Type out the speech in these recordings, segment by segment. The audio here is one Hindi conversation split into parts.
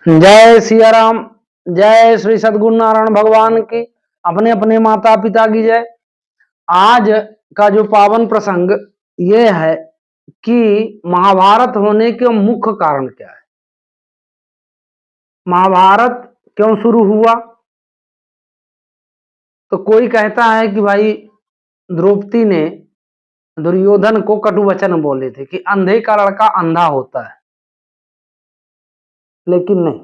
जय सिया राम। जय श्री सद्गुरु नारायण भगवान की, अपने अपने माता पिता की जय। आज का जो पावन प्रसंग ये है कि महाभारत होने के मुख्य कारण क्या है। महाभारत क्यों शुरू हुआ? तो कोई कहता है कि भाई द्रौपदी ने दुर्योधन को कटु वचन बोले थे कि अंधे का लड़का अंधा होता है, लेकिन नहीं।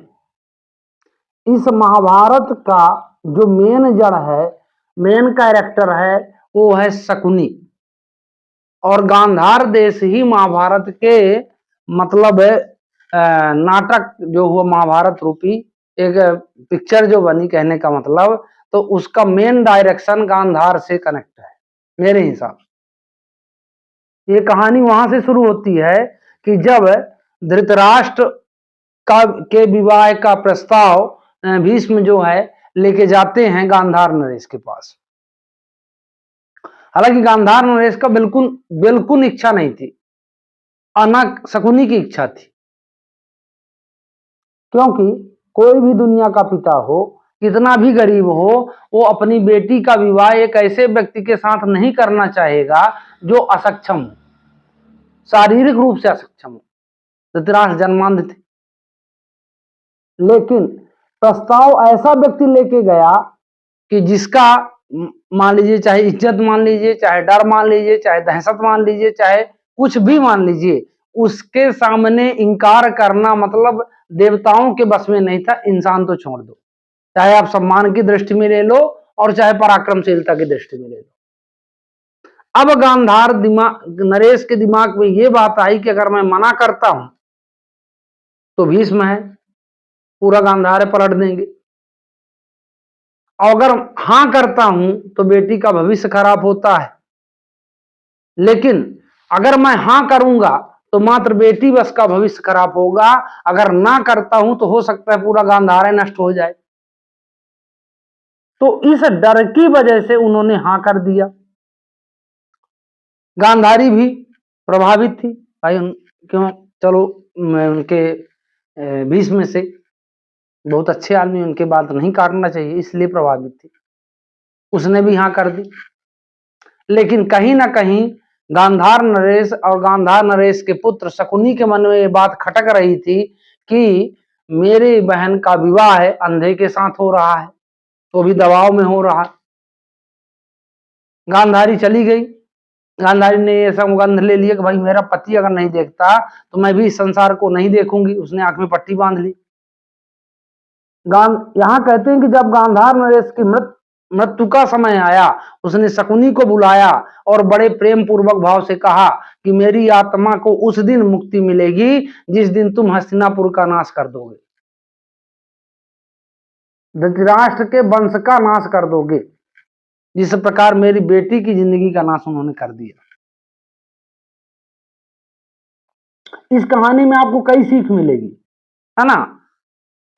इस महाभारत का जो मेन जड़ है, मेन कैरेक्टर है, वो है शकुनी। और गांधार देश ही महाभारत के मतलब नाटक जो हुआ महाभारत रूपी एक पिक्चर जो बनी, कहने का मतलब, तो उसका मेन डायरेक्शन गांधार से कनेक्ट है मेरे हिसाब से। ये कहानी वहां से शुरू होती है कि जब धृतराष्ट्र का के विवाह का प्रस्ताव भीष्म जो है लेके जाते हैं गांधार नरेश के पास। हालांकि गांधार नरेश का बिल्कुल इच्छा नहीं थी, ना शकुनी की इच्छा थी, क्योंकि कोई भी दुनिया का पिता हो, कितना भी गरीब हो, वो अपनी बेटी का विवाह एक ऐसे व्यक्ति के साथ नहीं करना चाहेगा जो असक्षम हो, शारीरिक रूप से असक्षम हो। धृतराष्ट्र जन्मांध थे, लेकिन प्रस्ताव ऐसा व्यक्ति लेके गया कि जिसका मान लीजिए, चाहे इज्जत मान लीजिए, चाहे डर मान लीजिए, चाहे दहशत मान लीजिए, चाहे कुछ भी मान लीजिए, उसके सामने इंकार करना मतलब देवताओं के बस में नहीं था। इंसान तो छोड़ दो, चाहे आप सम्मान की दृष्टि में ले लो और चाहे पराक्रमशीलता की दृष्टि में ले लो। अब गांधार नरेश के दिमाग में यह बात आई कि अगर मैं मना करता हूं तो भीष्म है, पूरा गांधार पलट देंगे, और अगर हां करता हूं तो बेटी का भविष्य खराब होता है। लेकिन अगर मैं हां करूंगा तो मात्र बेटी बस का भविष्य खराब होगा, अगर ना करता हूं तो हो सकता है पूरा गांधार नष्ट हो जाए। तो इस डर की वजह से उन्होंने हां कर दिया। गांधारी भी प्रभावित थी, भाई क्यों, चलो मैं उनके भीष्म से बहुत अच्छे आदमी, उनके बात नहीं काटना चाहिए, इसलिए प्रभावित थी, उसने भी हां कर दी। लेकिन कहीं ना कहीं गांधार नरेश और गांधार नरेश के पुत्र शकुनी के मन में ये बात खटक रही थी कि मेरी बहन का विवाह है अंधे के साथ हो रहा है, तो भी दबाव में हो रहा है। गांधारी चली गई। गांधारी ने ऐसा मुगंध ले लिया कि भाई मेरा पति अगर नहीं देखता तो मैं भी इस संसार को नहीं देखूंगी। उसने आंख में पट्टी बांध ली। यहां कहते हैं कि जब गांधार नरेश की मृत्यु का समय आया, उसने शकुनी को बुलाया और बड़े प्रेम पूर्वक भाव से कहा कि मेरी आत्मा को उस दिन मुक्ति मिलेगी जिस दिन तुम हस्तिनापुर का नाश कर दोगे, धृतराष्ट्र के वंश का नाश कर दोगे, जिस प्रकार मेरी बेटी की जिंदगी का नाश उन्होंने कर दिया। इस कहानी में आपको कई सीख मिलेगी, है ना।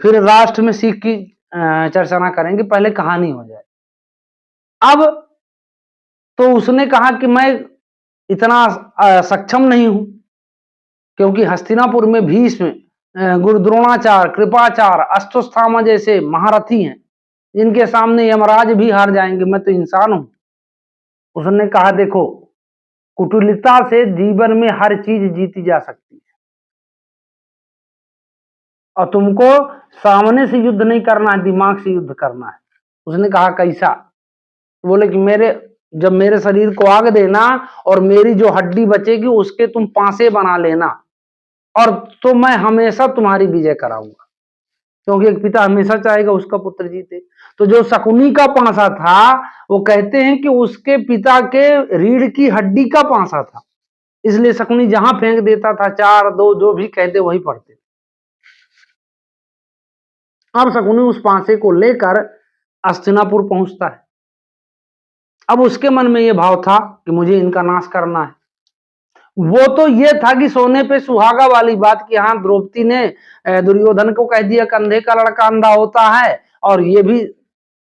फिर राष्ट्र में सीख की चर्चा ना करेंगे, पहले कहानी हो जाए। अब तो उसने कहा कि मैं इतना सक्षम नहीं हूं, क्योंकि हस्तिनापुर में भीष्म, गुरु द्रोणाचार्य, कृपाचार्य, अश्वत्थामा जैसे महारथी हैं, जिनके सामने यमराज भी हार जाएंगे, मैं तो इंसान हूं। उसने कहा देखो, कुटिलता से जीवन में हर चीज जीती जा सकती है, और तुमको सामने से युद्ध नहीं करना है, दिमाग से युद्ध करना है। उसने कहा कैसा? बोले कि जब मेरे शरीर को आग देना और मेरी जो हड्डी बचेगी उसके तुम पांसे बना लेना, और तो मैं हमेशा तुम्हारी विजय कराऊंगा, क्योंकि एक पिता हमेशा चाहेगा उसका पुत्र जीते। तो जो शकुनी का पांसा था, वो कहते हैं कि उसके पिता के रीढ़ की हड्डी का पांसा था, इसलिए शकुनी जहां फेंक देता था, 4-2 जो भी कहते वही पढ़ते। अब शकुनी उस पांसे को लेकर हस्तिनापुर पहुंचता है। अब उसके मन में यह भाव था कि मुझे इनका नाश करना है। वो तो ये था कि सोने पे सुहागा वाली बात कि हाँ, द्रौपदी ने दुर्योधन को कह दिया कंधे का लड़का अंधा होता है, और ये भी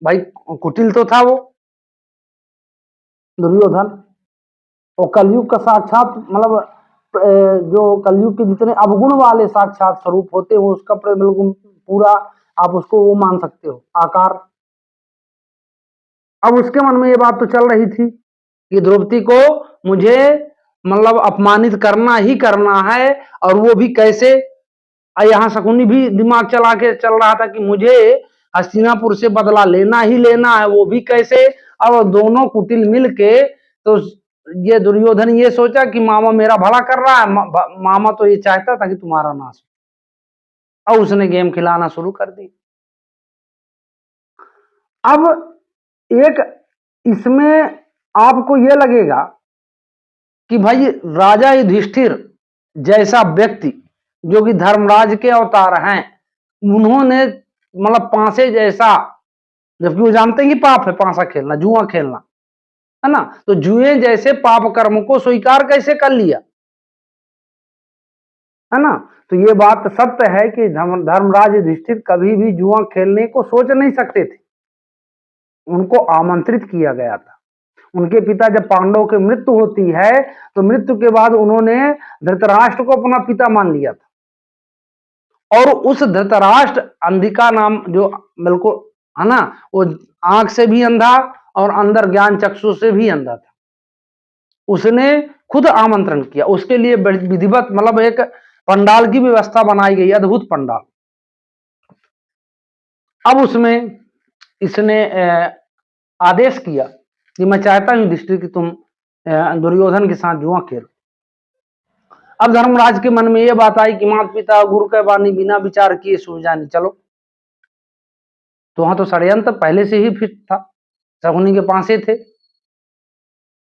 भाई कुटिल तो था वो दुर्योधन। और कलयुग का साक्षात मतलब जो कलयुग के जितने अवगुण वाले साक्षात स्वरूप होते हैं, उसका बिल्कुल पूरा आप उसको वो मान सकते हो आकार। अब उसके मन में ये बात तो चल रही थी कि द्रौपदी को मुझे मतलब अपमानित करना ही करना है, और वो भी कैसे। यहाँ शकुनी भी दिमाग चला के चल रहा था कि मुझे हस्तिनापुर से बदला लेना ही लेना है, वो भी कैसे। अब दोनों कुटिल मिलके तो ये दुर्योधन ये सोचा कि मामा मेरा भला कर रहा है, मामा तो ये चाहता था कि तुम्हारा नाश हो, और उसने गेम खिलाना शुरू कर दी। अब एक इसमें आपको यह लगेगा कि भाई राजा युधिष्ठिर जैसा व्यक्ति जो कि धर्मराज के अवतार हैं, उन्होंने मतलब पांसे जैसा, जबकि वो जानते हैं कि पाप है पांसा खेलना, जुआ खेलना, है ना, तो जुए जैसे पाप कर्म को स्वीकार कैसे कर लिया, है ना। तो ये बात सत्य है कि धर्मराज युधिष्ठिर कभी भी जुआ खेलने को सोच नहीं सकते थे। उनको आमंत्रित किया गया था। उनके पिता जब पांडवों की मृत्यु होती है तो मृत्यु के बाद उन्होंने धृतराष्ट्र को अपना पिता मान लिया था, और उस धृतराष्ट्र अंधिका नाम जो बिल्कुल, है ना, वो आंख से भी अंधा और अंदर ज्ञान चक्षु से भी अंधा था। उसने खुद आमंत्रण किया, उसके लिए विधिवत मतलब एक पंडाल की व्यवस्था बनाई गई, अद्भुत पंडाल। अब उसमें इसने आदेश किया कि मैं चाहता हूं युधिष्ठिर कि तुम दुर्योधन के साथ जुआ खेलो। अब धर्मराज के मन में यह बात आई कि माता पिता गुरु के वाणी बिना विचार किए सूझ जानी, चलो। तो वहां तो षड्यंत्र पहले से ही फिट था, शकुनी के पासे थे।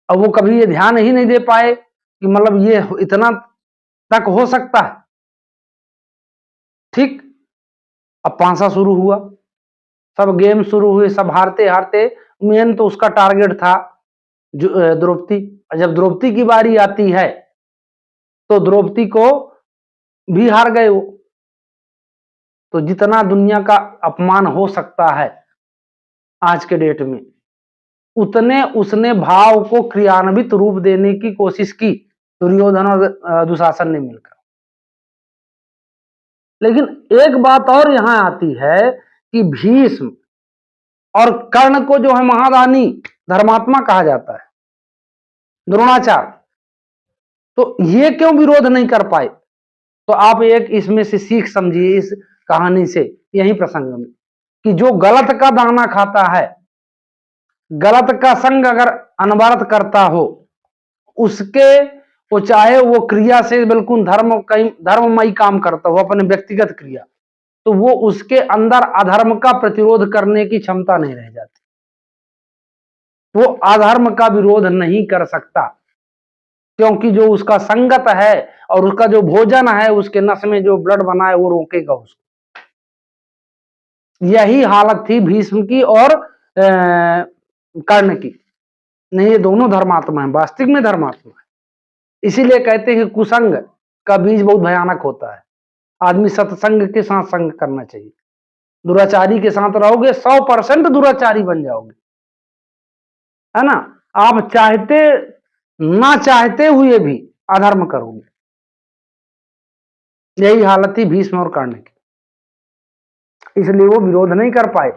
अब वो कभी ये ध्यान ही नहीं दे पाए कि मतलब ये इतना तक हो सकता है। ठीक, अब पांसा शुरू हुआ, सब गेम शुरू हुए, सब हारते हारते, मेन तो उसका टारगेट था द्रौपदी। जब द्रौपदी की बारी आती है तो द्रौपदी को भी हार गए वो। तो जितना दुनिया का अपमान हो सकता है आज के डेट में, उतने उसने भाव को क्रियान्वित रूप देने की कोशिश की दुर्योधन और दुशासन ने मिलकर। लेकिन एक बात और यहां आती है कि भीष्म और कर्ण को जो है महादानी धर्मात्मा कहा जाता है, द्रोणाचार्य, तो ये क्यों विरोध नहीं कर पाए। तो आप एक इसमें से सीख समझिए इस कहानी से, यही प्रसंग में, कि जो गलत का दाना खाता है, गलत का संग अगर अनवरत करता हो, उसके वो चाहे वो क्रिया से बिल्कुल धर्ममयी काम करता हो, अपने व्यक्तिगत क्रिया, तो वो उसके अंदर अधर्म का प्रतिरोध करने की क्षमता नहीं रह जाती। वो अधर्म का विरोध नहीं कर सकता, क्योंकि जो उसका संगत है और उसका जो भोजन है, उसके नस में जो ब्लड बना है, वो रोकेगा उसको। यही हालत थी भीष्म की और कर्ण की। नहीं, ये दोनों धर्मात्मा है, वास्तविक में धर्मात्मा है। इसीलिए कहते हैं कि कुसंग का बीज बहुत भयानक होता है। आदमी सत्संग के साथ संग करना चाहिए। दुराचारी के साथ रहोगे 100% दुराचारी बन जाओगे, है ना। आप चाहते ना चाहते हुए भी अधर्म करोगे। यही हालत थी भीष्म और कर्ण की, इसलिए वो विरोध नहीं कर पाए।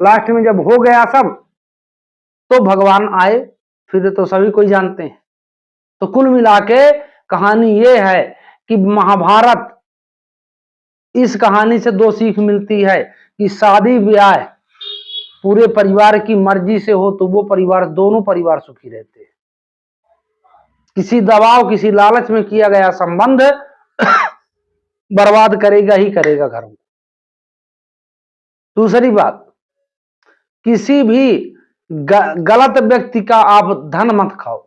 लास्ट में जब हो गया सब, तो भगवान आए, फिर तो सभी कोई जानते हैं। तो कुल मिला के कहानी ये है कि महाभारत, इस कहानी से दो सीख मिलती है कि शादी ब्याह पूरे परिवार की मर्जी से हो तो वो परिवार, दोनों परिवार सुखी रहते हैं। किसी दबाव किसी लालच में किया गया संबंध बर्बाद करेगा ही करेगा घरों को। दूसरी बात, किसी भी गलत व्यक्ति का आप धन मत खाओ।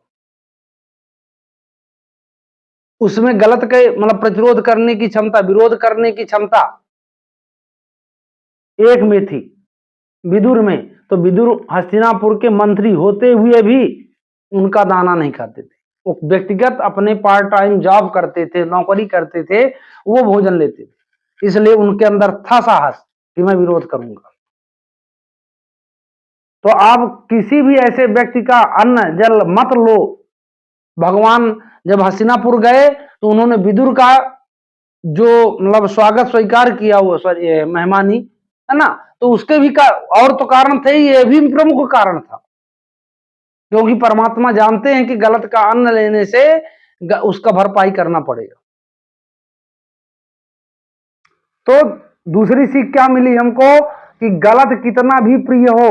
उसमें गलत के मतलब प्रतिरोध करने की क्षमता, विरोध करने की क्षमता एक में थी विदुर में। तो विदुर हस्तिनापुर के मंत्री होते हुए भी उनका दाना नहीं खाते थे। वो व्यक्तिगत अपने पार्ट टाइम जॉब करते थे, नौकरी करते थे, वो भोजन लेते थे। इसलिए उनके अंदर था साहस कि मैं विरोध करूंगा। तो आप किसी भी ऐसे व्यक्ति का अन्न जल मत लो। भगवान जब हस्तिनापुर गए तो उन्होंने विदुर का जो मतलब स्वागत स्वीकार किया हुआ मेहमानी, है ना, तो उसके भी और तो कारण थे, ये भी प्रमुख कारण था, क्योंकि परमात्मा जानते हैं कि गलत का अन्न लेने से उसका भरपाई करना पड़ेगा। तो दूसरी सीख क्या मिली हमको कि गलत कितना भी प्रिय हो,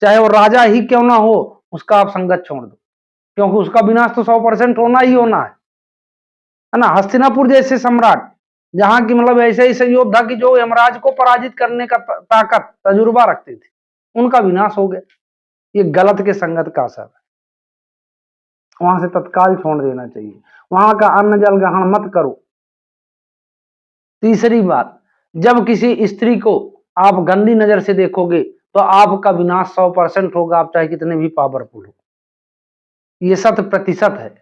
चाहे वो राजा ही क्यों ना हो, उसका आप संगत छोड़ दो, क्योंकि उसका विनाश तो 100% होना ही होना है ना। हस्तिनापुर जैसे सम्राट, जहां की मतलब ऐसे ऐसे योद्धा की जो यमराज को पराजित करने का ताकत तजुर्बा रखते थे, उनका विनाश हो गया। ये गलत के संगत का असर है, वहां से तत्काल छोड़ देना चाहिए, वहां का अन्न जल ग्रहण मत करो। तीसरी बात, जब किसी स्त्री को आप गंदी नजर से देखोगे तो आपका विनाश 100% होगा, आप चाहे कितने भी पावरफुल हो। ये 100% है।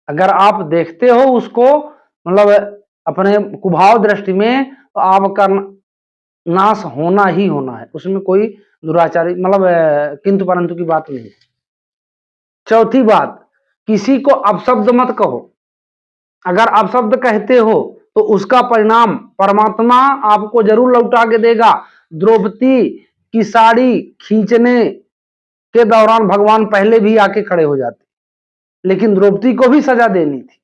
अगर आप देखते हो उसको मतलब अपने कुभाव दृष्टि में, तो आपका नाश होना ही होना है, उसमें कोई दुराचारी मतलब किंतु परंतु की बात नहीं। चौथी बात, किसी को अपशब्द मत कहो। अगर अपशब्द कहते हो तो उसका परिणाम परमात्मा आपको जरूर लौटा के देगा। द्रौपदी की साड़ी खींचने के दौरान भगवान पहले भी आके खड़े हो जाते, लेकिन द्रौपदी को भी सजा देनी थी।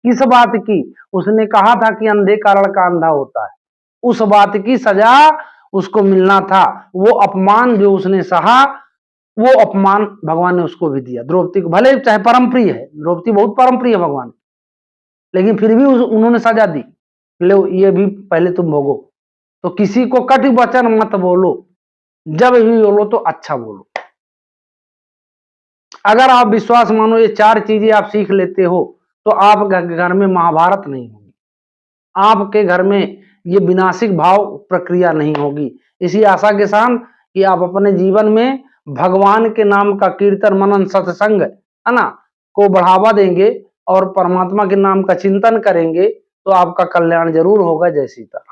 किस बात की? उसने कहा था कि अंधे का लड़का अंधा होता है, उस बात की सजा उसको मिलना था। वो अपमान जो उसने सहा, वो अपमान भगवान ने उसको भी दिया। द्रौपदी को भले चाहे परम प्रिय है, द्रौपदी बहुत परम प्रिय है भगवान, लेकिन फिर भी उन्होंने सजा दी, लो ये भी पहले तुम भोगो। तो किसी को कटु वचन मत बोलो, जब भी बोलो तो अच्छा बोलो। अगर आप विश्वास मानो ये 4 चीजें आप सीख लेते हो, तो आप घर में महाभारत नहीं होगी, आपके घर में ये विनाशिक भाव प्रक्रिया नहीं होगी। इसी आशा के साथ कि आप अपने जीवन में भगवान के नाम का कीर्तन मनन सत्संग, है ना, को बढ़ावा देंगे और परमात्मा के नाम का चिंतन करेंगे, तो आपका कल्याण जरूर होगा। जय सीता।